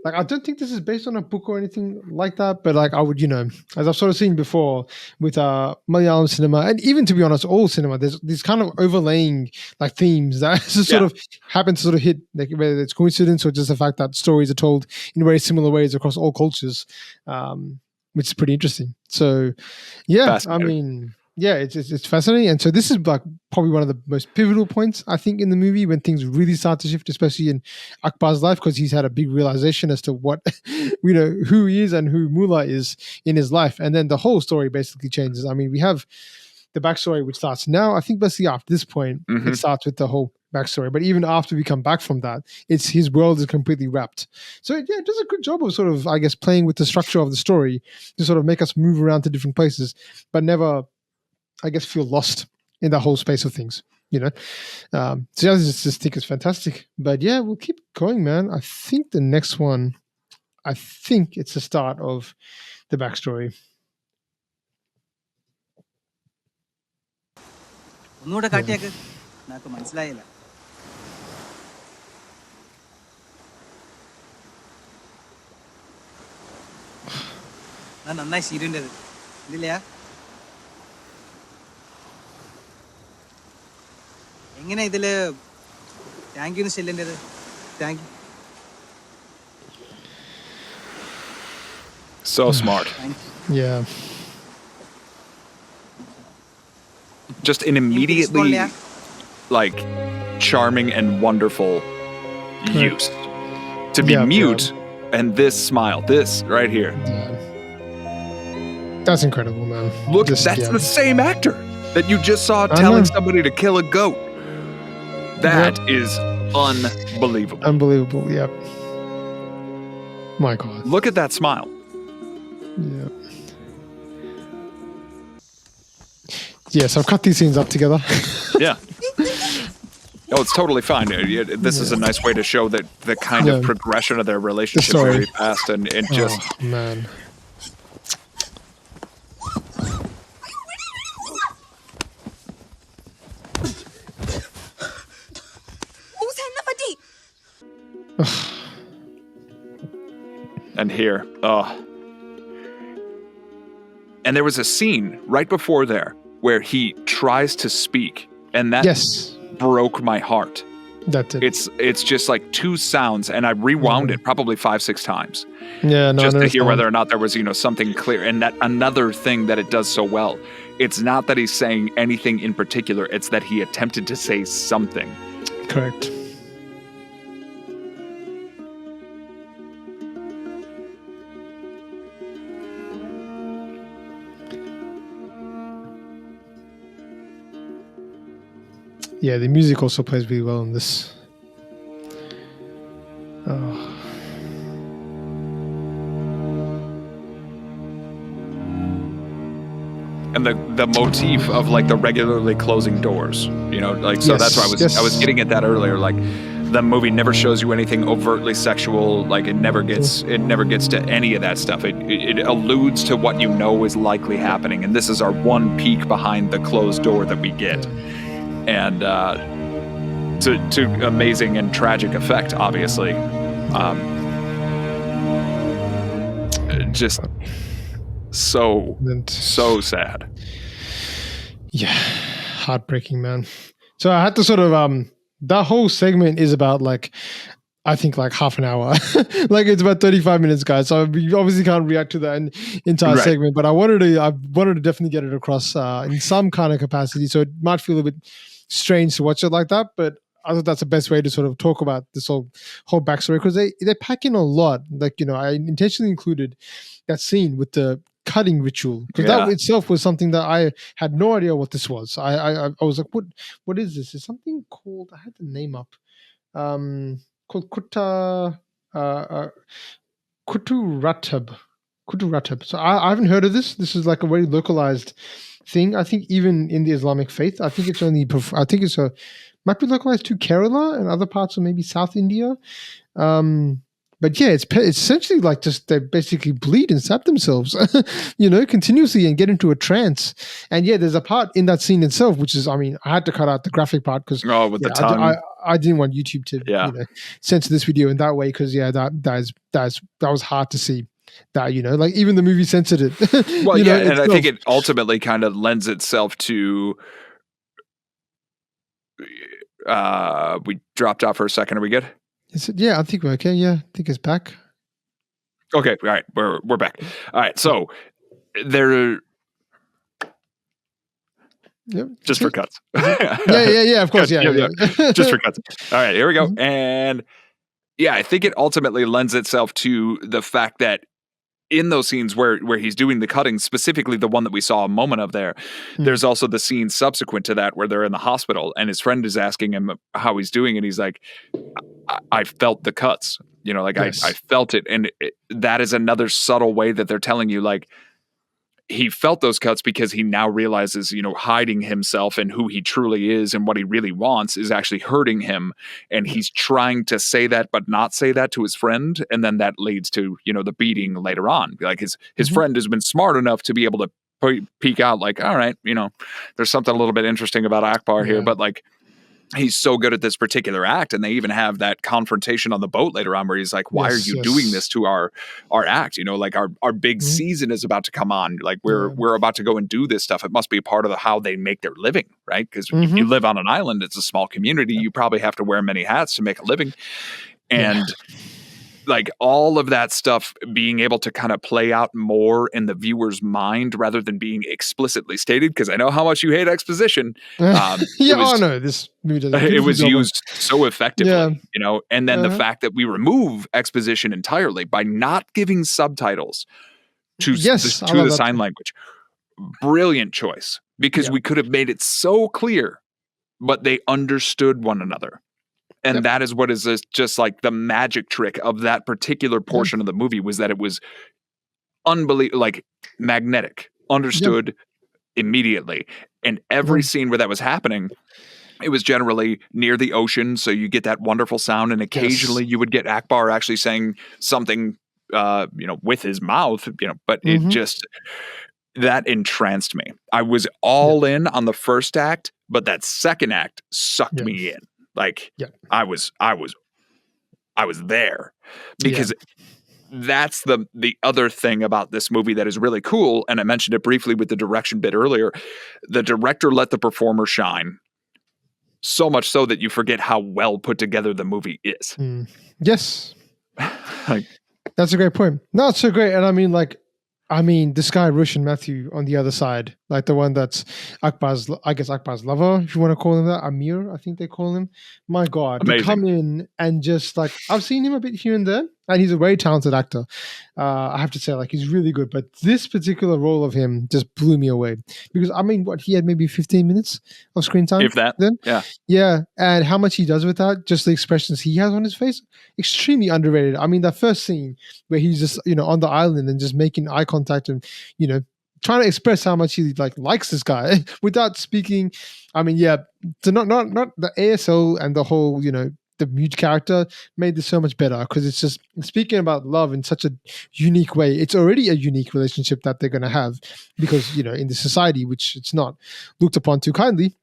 Speaker 1: like, I don't think this is based on a book or anything like that, but like I would, you know, as I've sort of seen before with Malayalam cinema, and even to be honest, all cinema, there's these kind of overlaying like themes that just sort of happen to sort of hit, like whether it's coincidence or just the fact that stories are told in very similar ways across all cultures, which is pretty interesting. So, yeah, I mean... Yeah, it's fascinating. And so this is like probably one of the most pivotal points, I think, in the movie when things really start to shift, especially in Akbar's life, because he's had a big realization as to what, you know, who he is and who Moolah is in his life. And then the whole story basically changes. I mean, we have the backstory, which starts now. I think basically after this point, it starts with the whole backstory. But even after we come back from that, it's his world is completely wrapped. So yeah, it does a good job of sort of, I guess, playing with the structure of the story to sort of make us move around to different places, but never... I guess feel lost in the whole space of things, you know. So I just think it's fantastic. But yeah, we'll keep going, man. I think the next one, I think it's the start of the backstory.
Speaker 3: എങ്ങനെ ഇതില് thank you ചെല്ലേണ്ടത്? Thank you.
Speaker 2: So smart.
Speaker 1: Yeah.
Speaker 2: Just an immediately like charming and wonderful use. To be mute and this smile, this right here.
Speaker 1: Yeah. That's incredible, man.
Speaker 2: Look, that's the same actor that you just saw telling somebody to kill a goat. That is unbelievable.
Speaker 1: Unbelievable, yep. My God.
Speaker 2: Look at that smile.
Speaker 1: Yeah. Yes, I've cut these scenes up together.
Speaker 2: Yeah. Oh, it's totally fine. This is a nice way to show that the kind of progression of their relationship very fast and just...
Speaker 1: Oh, man.
Speaker 2: And here, and there was a scene right before there where he tries to speak, and that broke my heart.
Speaker 1: That did.
Speaker 2: It's just like two sounds, and I rewound it probably 5-6 times.
Speaker 1: Yeah, no,
Speaker 2: just to hear whether or not there was, you know, something clear. And that another thing that it does so well, it's not that he's saying anything in particular; it's that he attempted to say something.
Speaker 1: Correct. Yeah, the music also plays really well in this. Oh.
Speaker 2: And the motif of like the regularly closing doors, you know, like, so that's why I was getting at that earlier. Like the movie never shows you anything overtly sexual. Like it never gets to any of that stuff. It alludes to what you know is likely happening. And this is our one peek behind the closed door that we get. And to amazing and tragic effect, obviously. Just so sad.
Speaker 1: Yeah, heartbreaking, man. So I had to sort of that whole segment is about like, I think like half an hour. Like it's about 35 minutes, guys. So we obviously can't react to that entire segment, but I wanted to definitely get it across in some kind of capacity. So it might feel a bit strange to watch it like that, but I thought that's the best way to sort of talk about this whole backstory, because they pack in a lot. Like, you know, I intentionally included that scene with the cutting ritual, because that itself was something that I had no idea what this was. I was like, what is this? It's something called, I had the name up, called Kuturatab. So I haven't heard of this. This is like a very localized thing. I think even in the Islamic faith, I think it's might be localized to Kerala and other parts of maybe South India. But yeah, it's essentially like just they basically bleed and sap themselves, you know, continuously and get into a trance. And yeah, there's a part in that scene itself, which is, I mean, I had to cut out the graphic part because
Speaker 2: the tongue.
Speaker 1: I didn't want YouTube to you know, censor this video in that way, because that was hard to see. That, you know, like even the movie censored it.
Speaker 2: Well, yeah, and I think it ultimately kind of lends itself to. We dropped off for a second. Are we good?
Speaker 1: Is it? Yeah, I think we're okay. Yeah, I think it's back.
Speaker 2: Okay, all right, we're back. All right, so there.
Speaker 1: Yep.
Speaker 2: Just for cuts.
Speaker 1: yeah. Of course, yeah.
Speaker 2: Just for cuts. All right, here we go. Mm-hmm. And yeah, I think it ultimately lends itself to the fact that in those scenes where he's doing the cutting, specifically the one that we saw a moment of there, there's also the scene subsequent to that where they're in the hospital and his friend is asking him how he's doing, and he's like, I felt the cuts, you know, like yes. I felt it. And that is another subtle way that they're telling you, like, he felt those cuts because he now realizes, you know, hiding himself and who he truly is and what he really wants is actually hurting him. And he's trying to say that, but not say that to his friend. And then that leads to, you know, the beating later on. Like his friend has been smart enough to be able to peek out like, all right, you know, there's something a little bit interesting about Akbar here, but like, he's so good at this particular act. And they even have that confrontation on the boat later on where he's like, why are you doing this to our act? You know, like our big season is about to come on. Like we're about to go and do this stuff. It must be a part of how they make their living, right? Because if you live on an island, it's a small community. You probably have to wear many hats to make a living. And like all of that stuff being able to kind of play out more in the viewer's mind rather than being explicitly stated, because I know how much you hate exposition.
Speaker 1: This movie doesn't.
Speaker 2: It was used so effectively, you know, and then the fact that we remove exposition entirely by not giving subtitles to the sign language. Brilliant choice, because we could have made it so clear, but they understood one another. And that is what is just like the magic trick of that particular portion of the movie, was that it was unbelievable, like magnetic, understood immediately. And every scene where that was happening, it was generally near the ocean. So you get that wonderful sound. And occasionally you would get Akbar actually saying something, you know, with his mouth, you know, but it just, that entranced me. I was all in on the first act, but that second act sucked me in. Like I was there, because that's the other thing about this movie that is really cool. And I mentioned it briefly with the direction bit earlier. The director let the performer shine, so much so that you forget how well put together the movie is.
Speaker 1: Yes. That's a great point. No, it's so great. And I mean, this guy, Roshan Mathew, on the other side, like the one that's Akbar's lover, if you want to call him that, Amir, I think they call him. My God, to come in and just like, I've seen him a bit here and there, and he's a very talented actor. I have to say, like, he's really good. But this particular role of him just blew me away, because I mean, he had maybe 15 minutes of screen time,
Speaker 2: if that.
Speaker 1: Then, yeah, and how much he does with that, just the expressions he has on his face, extremely underrated. I mean, that first scene where he's just, you know, on the island and just making eye contact and, you know, trying to express how much he likes this guy without speaking. I mean, so not the ASL and the whole, you know, the mute character made this so much better, because it's just speaking about love in such a unique way. It's already a unique relationship that they're going to have, because, you know, in the society, which it's not looked upon too kindly.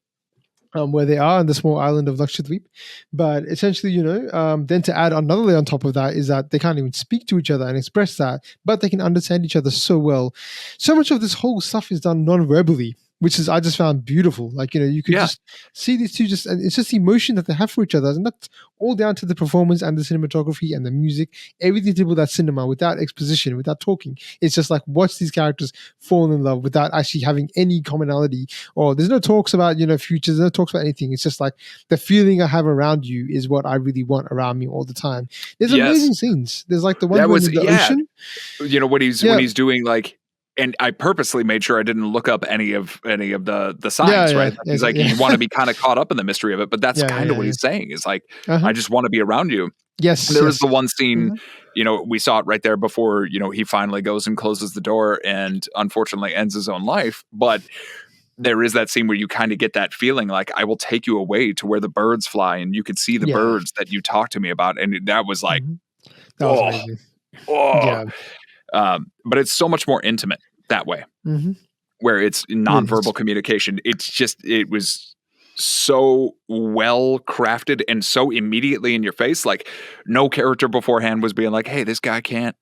Speaker 1: where they are on the small island of Lakshadweep. But essentially, then to add another layer on top of that is that they can't even speak to each other and express that, but they can understand each other so well. So much of this whole stuff is done non-verbally, which is I just found beautiful. Like, you could just see these two and it's just the emotion that they have for each other. And that's all down to the performance and the cinematography and the music, everything to do with that cinema without exposition, without talking. It's just like watch these characters fall in love without actually having any commonality, or there's no talks about, futures, no talks about anything. It's just like the feeling I have around you is what I really want around me all the time. There's amazing scenes. There's like the one in the ocean.
Speaker 2: When he's doing like, and I purposely made sure I didn't look up any of the signs, right? He's like, you want to be kind of caught up in the mystery of it, but that's kind of what he's saying. Is like, I just want to be around you.
Speaker 1: Yes.
Speaker 2: There was the one scene, we saw it right there before, he finally goes and closes the door and unfortunately ends his own life. But there is that scene where you kind of get that feeling like, I will take you away to where the birds fly and you could see the birds that you talked to me about. And that was like,
Speaker 1: that was amazing.
Speaker 2: But it's so much more intimate that way, where it's nonverbal communication. It was so well crafted and so immediately in your face. Like no character beforehand was being like, hey, this guy can't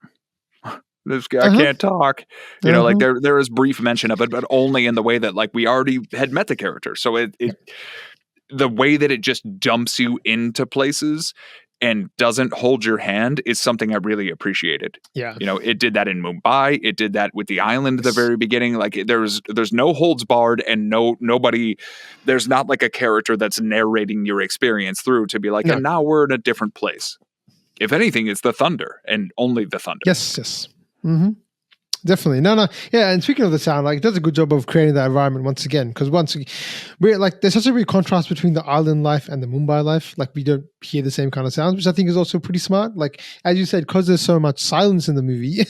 Speaker 2: talk. Like there is brief mention of it, but only in the way that like we already had met the character. So the way that it just dumps you into places and doesn't hold your hand is something I really appreciated.
Speaker 1: Yeah.
Speaker 2: It did that in Mumbai. It did that with the island at the very beginning. Like there's no holds barred and nobody, there's not like a character that's narrating your experience through to be like, and now we're in a different place. If anything, it's the thunder and only the thunder.
Speaker 1: Yes. Definitely. No. Yeah. And speaking of the sound, like it does a good job of creating that environment once again. Because we're like, there's such a big contrast between the island life and the Mumbai life. Like we don't hear the same kind of sounds, which I think is also pretty smart. Like, as you said, because there's so much silence in the movie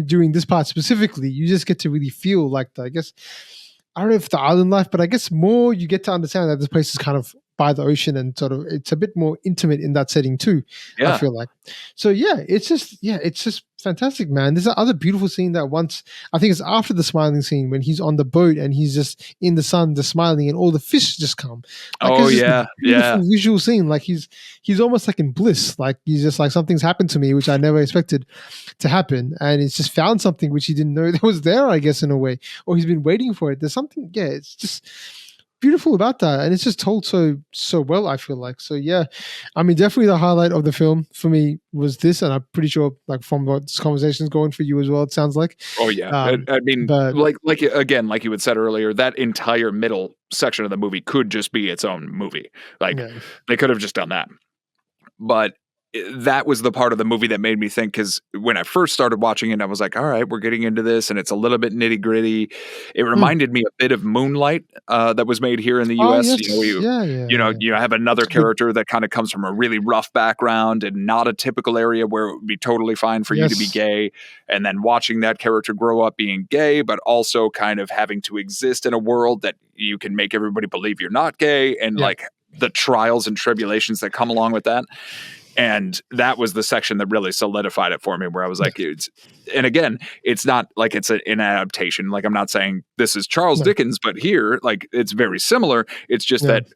Speaker 1: during this part specifically, you just get to really feel like I don't know if the island life, but I guess more you get to understand that this place is kind of by the ocean and sort of it's a bit more intimate in that setting too. I feel like. So it's just fantastic, man. There's another beautiful scene that I think it's after the smiling scene when he's on the boat and he's just in the sun, just smiling, and all the fish just come. Like, beautiful visual scene. Like he's almost like in bliss. Like he's just like something's happened to me, which I never expected to happen, and he's just found something which he didn't know that was there. I guess in a way, or he's been waiting for it. There's something. Yeah, it's just beautiful about that, and it's just told so well, I feel like. So I mean, definitely the highlight of the film for me was this, and I'm pretty sure like from what this conversation is going for you as well, it sounds like.
Speaker 2: I mean, but like again, like you had said earlier, that entire middle section of the movie could just be its own movie. Like they could have just done that, but that was the part of the movie that made me think, because when I first started watching it, I was like, all right, we're getting into this and it's a little bit nitty gritty. It reminded me a bit of Moonlight that was made here in the US.
Speaker 1: Yes.
Speaker 2: You have another character that kind of comes from a really rough background and not a typical area where it would be totally fine for you to be gay. And then watching that character grow up being gay, but also kind of having to exist in a world that you can make everybody believe you're not gay, and like the trials and tribulations that come along with that. And that was the section that really solidified it for me, where I was like, and again, it's not like it's an adaptation. Like I'm not saying this is Charles Dickens, but here, like it's very similar. It's just that,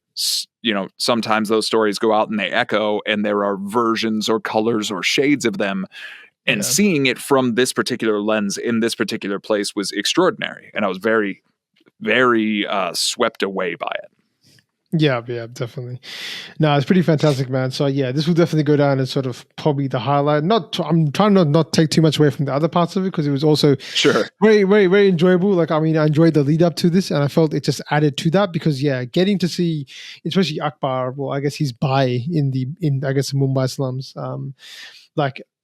Speaker 2: sometimes those stories go out and they echo, and there are versions or colors or shades of them. And seeing it from this particular lens in this particular place was extraordinary. And I was very, very swept away by it.
Speaker 1: Yeah, definitely. No, it's pretty fantastic, man. So this will definitely go down as sort of probably the highlight. I'm trying to not take too much away from the other parts of it, because it was also very, very, very enjoyable. Like, I mean, I enjoyed the lead up to this, and I felt it just added to that, because getting to see, especially Akbar, well, I guess he's Bhai in I guess the Mumbai slums,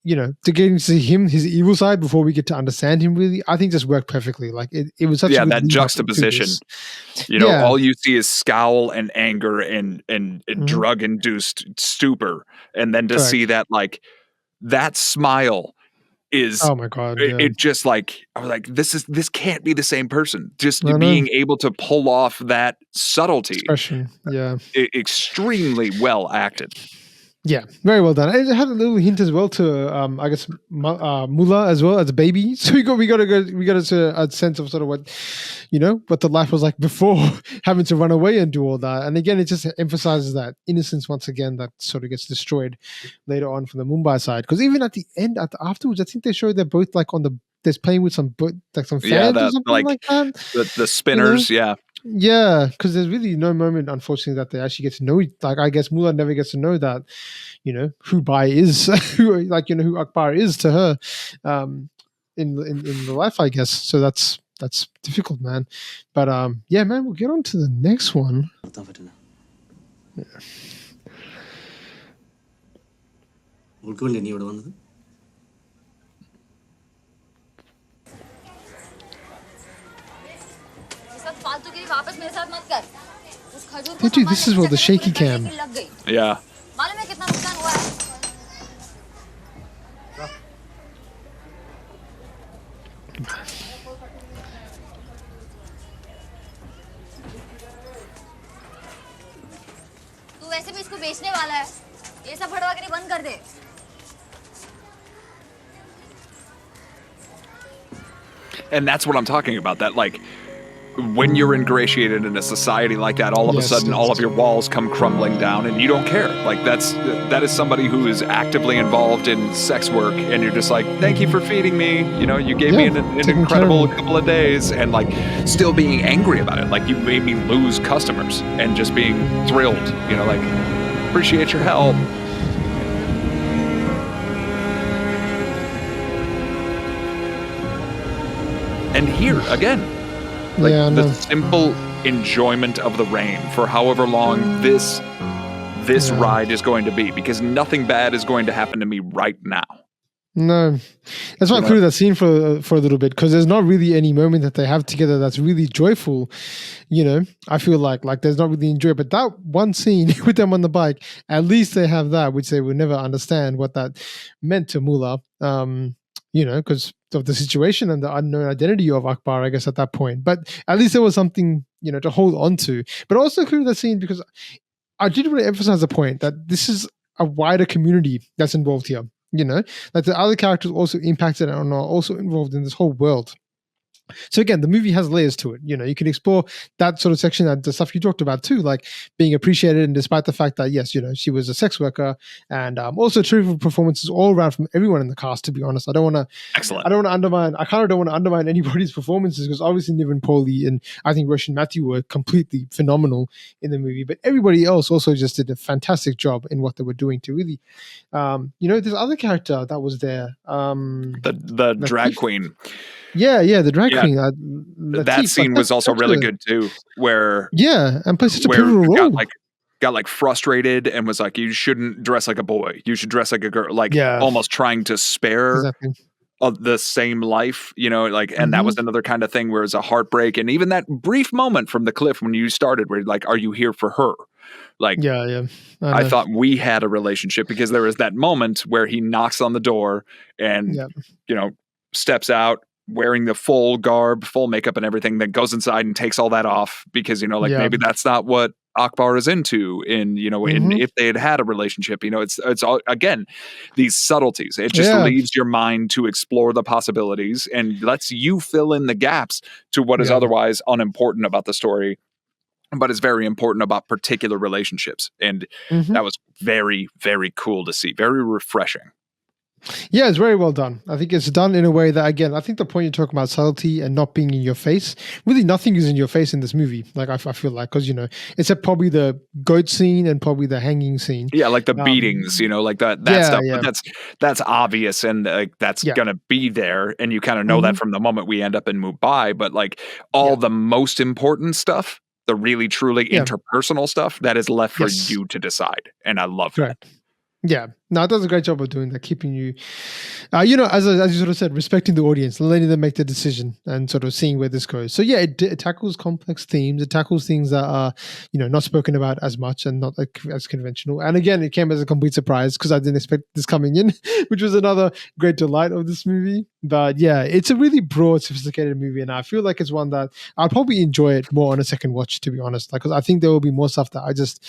Speaker 1: to getting to see him, his evil side, before we get to understand him really, I think just worked perfectly. Like it was such a
Speaker 2: that juxtaposition. All you see is scowl and anger and drug induced stupor, and then to see that, like, that smile is,
Speaker 1: oh my god,
Speaker 2: it just like, I was like, this can't be the same person. Just being able to pull off that subtlety,
Speaker 1: expression,
Speaker 2: extremely well acted.
Speaker 1: Yeah, very well done. It had a little hint as well to, I guess, Mullah as well as a baby. So we got a sense of sort of what, what the life was like before having to run away and do all that. And again, it just emphasizes that innocence once again that sort of gets destroyed later on from the Mumbai side. Because even at the end, afterwards, I think they showed they're both like they're playing with some fans or something like that.
Speaker 2: The spinners, yeah.
Speaker 1: Yeah, because there's really no moment, unfortunately, that they actually get to know. Like, I guess Mullah never gets to know that, who Bai is, who Akbar is to her, in the life, I guess. So that's difficult, man. But yeah, man, we'll get on to the next one. Hey, dude, this is what the shaky cam.
Speaker 2: Yeah.
Speaker 4: तू वैसे भी इसको बेचने वाला है ये सब भड़वागिरी बंद कर दे
Speaker 2: And that's what I'm talking about. That, like, when you're ingratiated in a society like that, all of a sudden, all of your walls come crumbling down, and you don't care. Like, that is somebody who is actively involved in sex work, and you're just like, thank you for feeding me. You gave me an incredible couple of days, and like, still being angry about it. Like, you made me lose customers, and just being thrilled. Like, appreciate your help. And here again, like the simple enjoyment of the rain for however long this ride is going to be, because nothing bad is going to happen to me right now.
Speaker 1: No, that's why I included that scene for a little bit, because there's not really any moment that they have together that's really joyful. I feel like there's not really enjoy, but that one scene with them on the bike, at least they have that, which they will never understand what that meant to Mullah. Because of the situation and the unknown identity of Akbar, I guess, at that point. But at least there was something, to hold on to. But also included that scene because I did want to emphasize the point that this is a wider community that's involved here. Like the other characters also impacted and are also involved in this whole world. So again, the movie has layers to it. You can explore that sort of section and the stuff you talked about too, like being appreciated, and despite the fact that yes, she was a sex worker, and also terrific performances all around from everyone in the cast. To be honest, I kind of don't want to undermine anybody's performances, because obviously Nivin Pauly and I think Roshan, Mathew were completely phenomenal in the movie, but everybody else also just did a fantastic job in what they were doing to really, this other character that was there,
Speaker 2: the drag queen.
Speaker 1: Yeah, the drag queen.
Speaker 2: That scene was also really good too, where
Speaker 1: and plays such a pivotal role.
Speaker 2: Got frustrated and was like, you shouldn't dress like a boy, you should dress like a girl, like almost trying to spare the same life, and that was another kind of thing where it's a heartbreak. And even that brief moment from the cliff when you started, where like, are you here for her? Like, I thought we had a relationship, because there was that moment where he knocks on the door and steps out, wearing the full garb, full makeup and everything, that goes inside and takes all that off, because maybe that's not what Akbar is into in if they had a relationship. It's all, again, these subtleties. It just leaves your mind to explore the possibilities and lets you fill in the gaps to what is otherwise unimportant about the story, but is very important about particular relationships. And that was very, very cool to see. Very refreshing.
Speaker 1: Yeah, it's very well done. I think it's done in a way that, again, I think the point you're talking about, subtlety and not being in your face, really nothing is in your face in this movie. Like, I feel like, because, except probably the goat scene and probably the hanging scene.
Speaker 2: Yeah, like the beatings, like that stuff. Yeah. But that's obvious, and that's going to be there. And you kind of know that from the moment we end up in Mumbai. But like all the most important stuff, the really, truly interpersonal stuff, that is left for you to decide. And I love that.
Speaker 1: Yeah, no, it does a great job of doing that, keeping you, as you sort of said, respecting the audience, letting them make the decision and sort of seeing where this goes. So yeah, it tackles complex themes. It tackles things that are, not spoken about as much and not as conventional. And again, it came as a complete surprise because I didn't expect this coming in, which was another great delight of this movie. But yeah, it's a really broad, sophisticated movie, and I feel like it's one that I'll probably enjoy it more on a second watch, to be honest. Like, because I think there will be more stuff that I just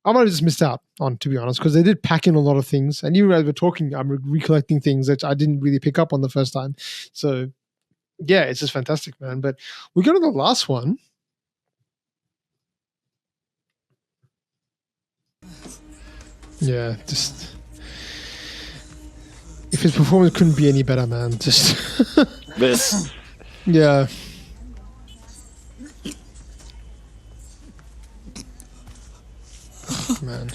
Speaker 1: I might have just missed out on, to be honest, because they did pack in a lot of things. And even as we're talking, I'm recollecting things that I didn't really pick up on the first time. So, yeah, it's just fantastic, man. But we go to the last one. Yeah, just if his performance couldn't be any better, man. Just
Speaker 2: This.
Speaker 1: yeah. Oh, man.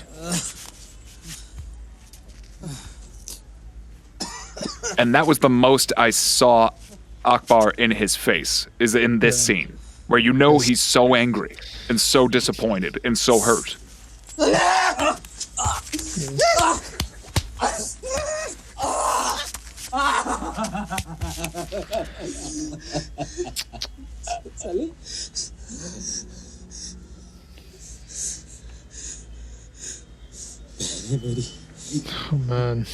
Speaker 2: And that was the most I saw Akbar in his face, is in this scene, where you know he's so angry and so disappointed and so hurt.
Speaker 1: Oh, man.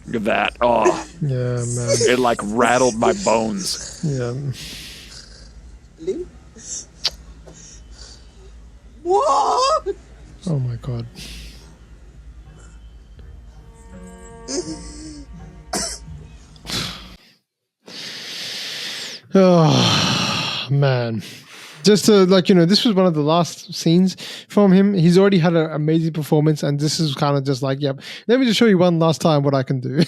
Speaker 2: Look at that. Oh,
Speaker 1: Yeah, man.
Speaker 2: it like rattled my bones.
Speaker 1: Yeah. Oh my god. Oh man. Just to this was one of the last scenes from him. He's already had an amazing performance, and this is kind of just like, yep, let me just show you one last time what I can do.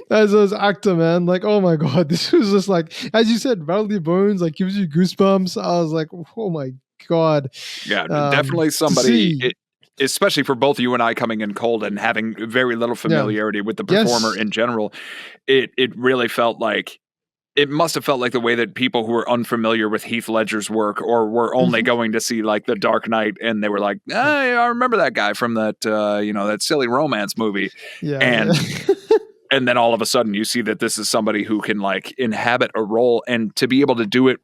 Speaker 1: As an actor, man, like, oh my god, this was just like, as you said, rattle your bones, like gives you goosebumps. I was like, oh my god.
Speaker 2: Yeah, definitely somebody, especially for both you and I coming in cold and having very little familiarity with the performer in general, it really felt like, it must have felt like the way that people who were unfamiliar with Heath Ledger's work or were only going to see like The Dark Knight, and they were like, I remember that guy from that, that silly romance movie.
Speaker 1: Yeah.
Speaker 2: And then all of a sudden you see that this is somebody who can like inhabit a role, and to be able to do it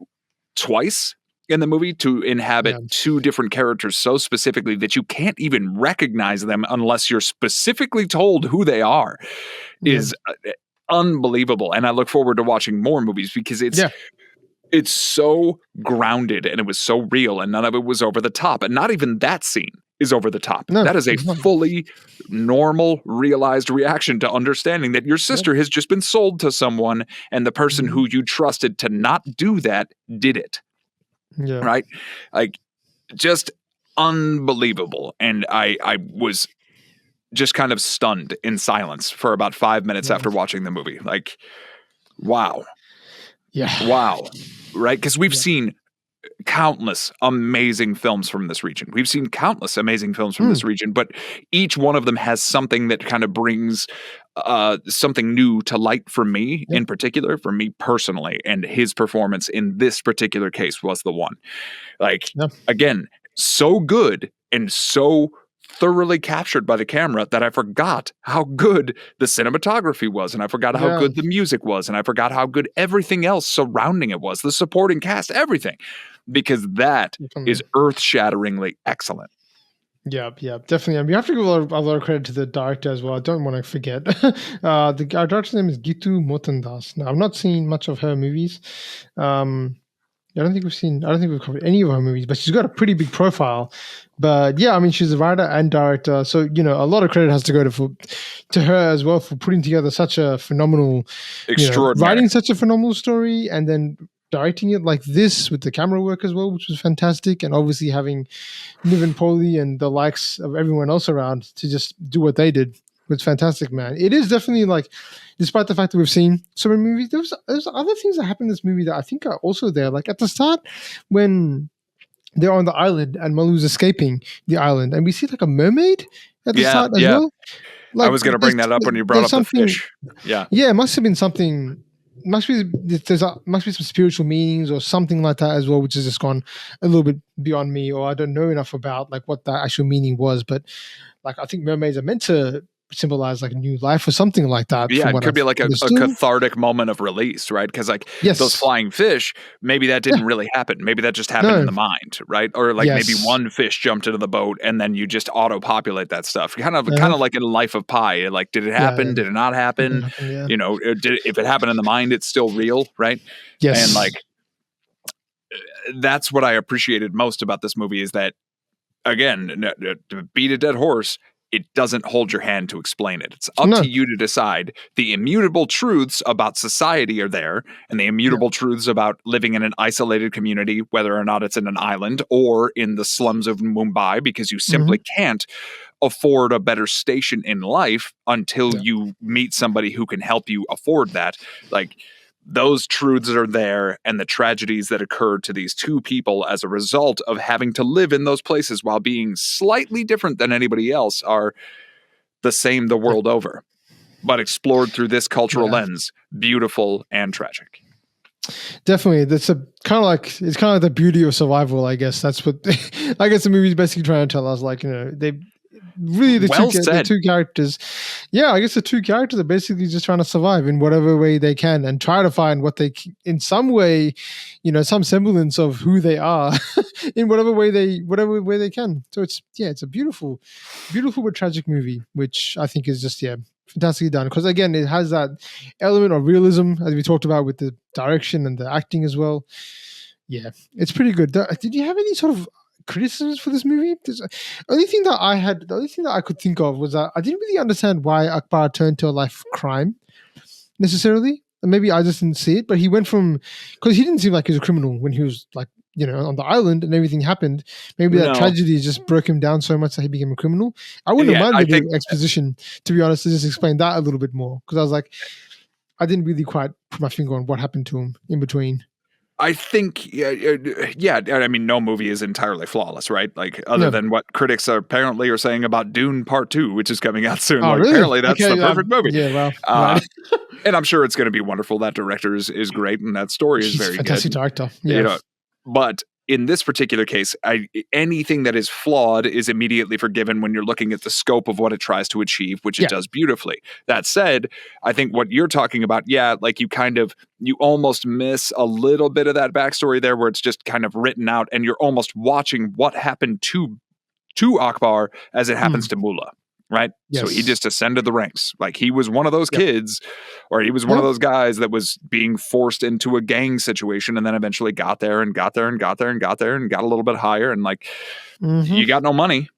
Speaker 2: twice in the movie, to inhabit two different characters so specifically that you can't even recognize them unless you're specifically told who they are, is unbelievable. And I look forward to watching more movies because it's so grounded and it was so real, and none of it was over the top. And not even that scene is over the top.
Speaker 1: No,
Speaker 2: that is a fully normal, realized reaction to understanding that your sister has just been sold to someone, and the person who you trusted to not do that did it.
Speaker 1: Yeah.
Speaker 2: Right? Like, just unbelievable. And I was just kind of stunned in silence for about 5 minutes after watching the movie. Like, wow.
Speaker 1: Yeah.
Speaker 2: Wow. Right? Because we've seen countless amazing films from this region. We've seen countless amazing films from this region, but each one of them has something that kind of brings something new to light for me, in particular, for me personally. And his performance in this particular case was the one. Like, again, so good and so thoroughly captured by the camera that I forgot how good the cinematography was, and I forgot how good the music was, and I forgot how good everything else surrounding it was, the supporting cast, everything, because that is earth-shatteringly excellent.
Speaker 1: Yeah, definitely. And we have to give a lot of credit to the director as well. I don't want to forget. Our director's name is Geethu Mohandas. Now, I've not seen much of her movies. I don't think we've covered any of her movies, but she's got a pretty big profile. But yeah, I mean, she's a writer and director. So, a lot of credit has to go to her as well for putting together such a phenomenal, writing such a phenomenal story, and then directing it like this with the camera work as well, which was fantastic. And obviously having Nivin Pauly and the likes of everyone else around to just do what they did was fantastic, man. It is definitely like, despite the fact that we've seen so many movies, there's other things that happen in this movie that I think are also there. Like at the start, when they're on the island and Malu's escaping the island, and we see like a mermaid at the start as well. Like,
Speaker 2: I was going to bring that up when you brought up the fish. Yeah,
Speaker 1: it must have been something. Must be some spiritual meanings or something like that as well, which has just gone a little bit beyond me, or I don't know enough about like what the actual meaning was. But like, I think mermaids are meant to symbolize like new life or something like that.
Speaker 2: Yeah,
Speaker 1: from
Speaker 2: it
Speaker 1: what
Speaker 2: could be
Speaker 1: I've
Speaker 2: like a
Speaker 1: understood.
Speaker 2: cathartic moment of release, right? Because like
Speaker 1: Yes.
Speaker 2: those flying fish, maybe that didn't really happen. Maybe that just happened in
Speaker 1: No.
Speaker 2: the mind, right? Or like maybe
Speaker 1: Yes.
Speaker 2: one fish jumped into the boat and then you just auto-populate that stuff. Kind of like in Life of Pi. Like, did it happen?
Speaker 1: yeah.
Speaker 2: Did it not happen?
Speaker 1: Yeah.
Speaker 2: You know, if it happened in the mind, it's still real, right?
Speaker 1: Yes.
Speaker 2: And like that's what I appreciated most about this movie is that, again, to beat a dead horse, it doesn't hold your hand to explain it. It's up to you to decide. The immutable truths about society are there, and the immutable truths about living in an isolated community, whether or not it's in an island or in the slums of Mumbai, because you simply can't afford a better station in life until you meet somebody who can help you afford that. Like, those truths are there, and the tragedies that occurred to these two people as a result of having to live in those places while being slightly different than anybody else are the same the world over, but explored through this cultural lens, beautiful and tragic.
Speaker 1: Definitely. That's kind of like the beauty of survival, I guess. That's what I guess the movie's basically trying to tell us. Like, they really the two characters. Yeah, I guess the two characters are basically just trying to survive in whatever way they can and try to find what they, in some way, some semblance of who they are in whatever way they can. So it's a beautiful but tragic movie, which I think is just fantastically done, because again it has that element of realism as we talked about with the direction and the acting as well. Yeah, it's pretty good. Did you have any sort of criticisms for this movie? The only thing that I could think of was that I didn't really understand why Akbar turned to a life of crime necessarily. And maybe I just didn't see it, but he went from, because he didn't seem like he was a criminal when he was like, on the island and everything happened. Maybe that tragedy just broke him down so much that he became a criminal. I wouldn't have minded the exposition, to be honest, to just explain that a little bit more, because I was like, I didn't really quite put my finger on what happened to him in between.
Speaker 2: I think, I mean, no movie is entirely flawless, right? Like, other than what critics apparently are saying about Dune Part 2, which is coming out soon.
Speaker 1: Oh, really?
Speaker 2: Apparently that's the perfect movie.
Speaker 1: Yeah, well, right.
Speaker 2: And I'm sure it's going to be wonderful. That director is great, and that story is very
Speaker 1: fantastic
Speaker 2: good.
Speaker 1: Director. Yeah.
Speaker 2: But in this particular case, anything that is flawed is immediately forgiven when you're looking at the scope of what it tries to achieve, which it does beautifully. That said, I think what you're talking about, like you almost miss a little bit of that backstory there, where it's just kind of written out, and you're almost watching what happened to Akbar as it happens to Mullah. Right?
Speaker 1: Yes.
Speaker 2: So he just ascended the ranks. Like, he was one of those kids, or he was one of those guys that was being forced into a gang situation, and then eventually got there and got a little bit higher. And like, you got no money,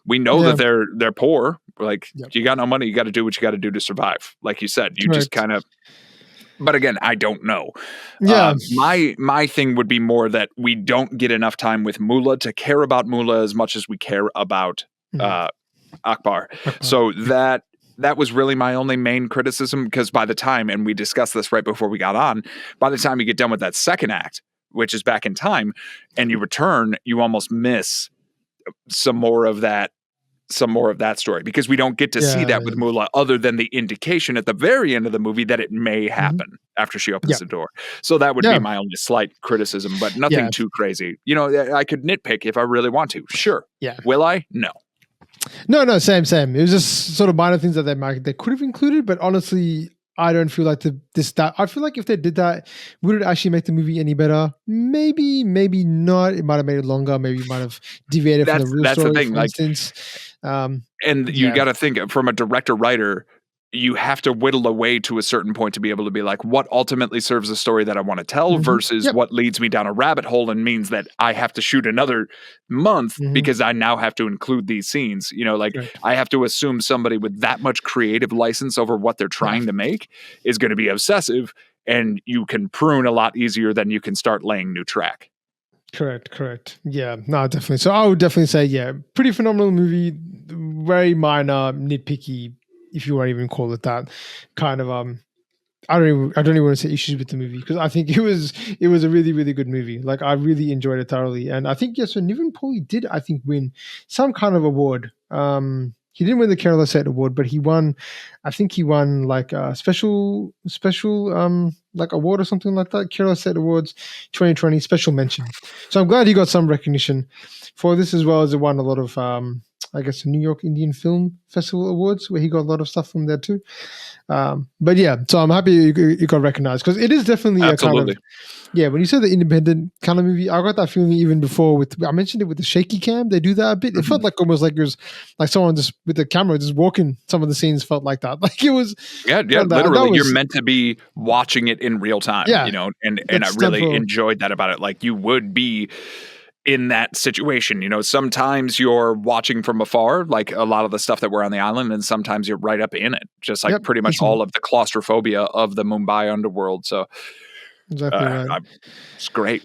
Speaker 2: we know that they're poor. Like, you got no money. You got to do what you got to do to survive. Like you said, you just kind of, but again, I don't know.
Speaker 1: Yeah.
Speaker 2: My thing would be more that we don't get enough time with Mullah to care about Mullah as much as we care about, Akbar. So that was really my only main criticism, because by the time, and we discussed this right before we got on, by the time you get done with that second act, which is back in time, and you return, you almost miss some more of that story, because we don't get to see that with Mullah, other than the indication at the very end of the movie that it may happen after she opens the door. So that would be my only slight criticism, but nothing too crazy. I could nitpick if I really want to. Sure.
Speaker 1: Yeah.
Speaker 2: Will I? No.
Speaker 1: No, same. It was just sort of minor things that they could have included, but honestly, I don't feel like I feel like if they did that, would it actually make the movie any better? Maybe not. It might have made it longer. Maybe it might have deviated from the real story,
Speaker 2: the thing,
Speaker 1: for instance.
Speaker 2: And you got to think, from a director-writer, you have to whittle away to a certain point to be able to be like, what ultimately serves the story that I want to tell versus what leads me down a rabbit hole and means that I have to shoot another month because I now have to include these scenes. I have to assume somebody with that much creative license over what they're trying to make is going to be obsessive, and you can prune a lot easier than you can start laying new track.
Speaker 1: Correct. Yeah, no, definitely. So I would definitely say, pretty phenomenal movie, very minor, nitpicky, if you want to even call it that, kind of I don't even want to say issues with the movie, because I think it was a really, really good movie. Like, I really enjoyed it thoroughly. And I think so Nivin Pauly did, I think, win some kind of award. He didn't win the Kerala Set Award, but he won like a special like award or something like that. Kerala Set Awards 2020 special mention. So I'm glad he got some recognition for this, as well as it won a lot of I guess, the New York Indian Film Festival Awards, where he got a lot of stuff from there too. But yeah, so I'm happy you got recognized, because it is definitely a kind
Speaker 2: Absolutely.
Speaker 1: of, yeah, when you said the independent kind of movie, I got that feeling even before I mentioned it with the shaky cam. They do that a bit. It felt like almost like it was like someone just with the camera just walking. Some of the scenes felt like that. Like it was.
Speaker 2: Yeah, literally, you're meant to be watching it in real time.
Speaker 1: Yeah,
Speaker 2: you know, and I really enjoyed that about it. Like you would be in that situation. You know, sometimes you're watching from afar, like a lot of the stuff that we're on the island, and sometimes you're right up in it, just like pretty much all of the claustrophobia of the Mumbai underworld. So
Speaker 1: exactly right.
Speaker 2: It's great.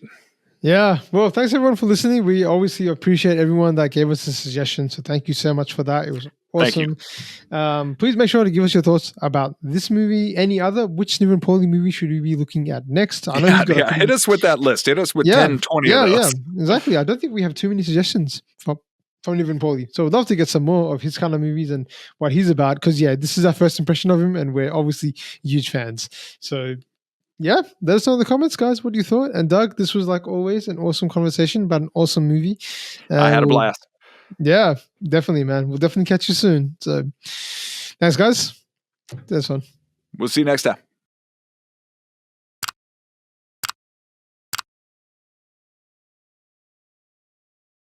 Speaker 1: Yeah. Well, thanks everyone for listening. We obviously appreciate everyone that gave us a suggestion. So thank you so much for that. It was awesome. Please make sure to give us your thoughts about this movie. Any other, which Nivin Pauly movie should we be looking at next? I know
Speaker 2: hit us with that list. Hit us with 10, 20 of those.
Speaker 1: Yeah, exactly. I don't think we have too many suggestions from Nivin Pauly. So we'd love to get some more of his kind of movies and what he's about. Because yeah, this is our first impression of him, and we're obviously huge fans. So yeah, let us know in the comments, guys, what you thought. And Doug, this was like always an awesome conversation about an awesome movie.
Speaker 2: I had a blast.
Speaker 1: Yeah, definitely, man. We'll definitely catch you soon. So thanks, guys. That's fun.
Speaker 2: We'll see you next time.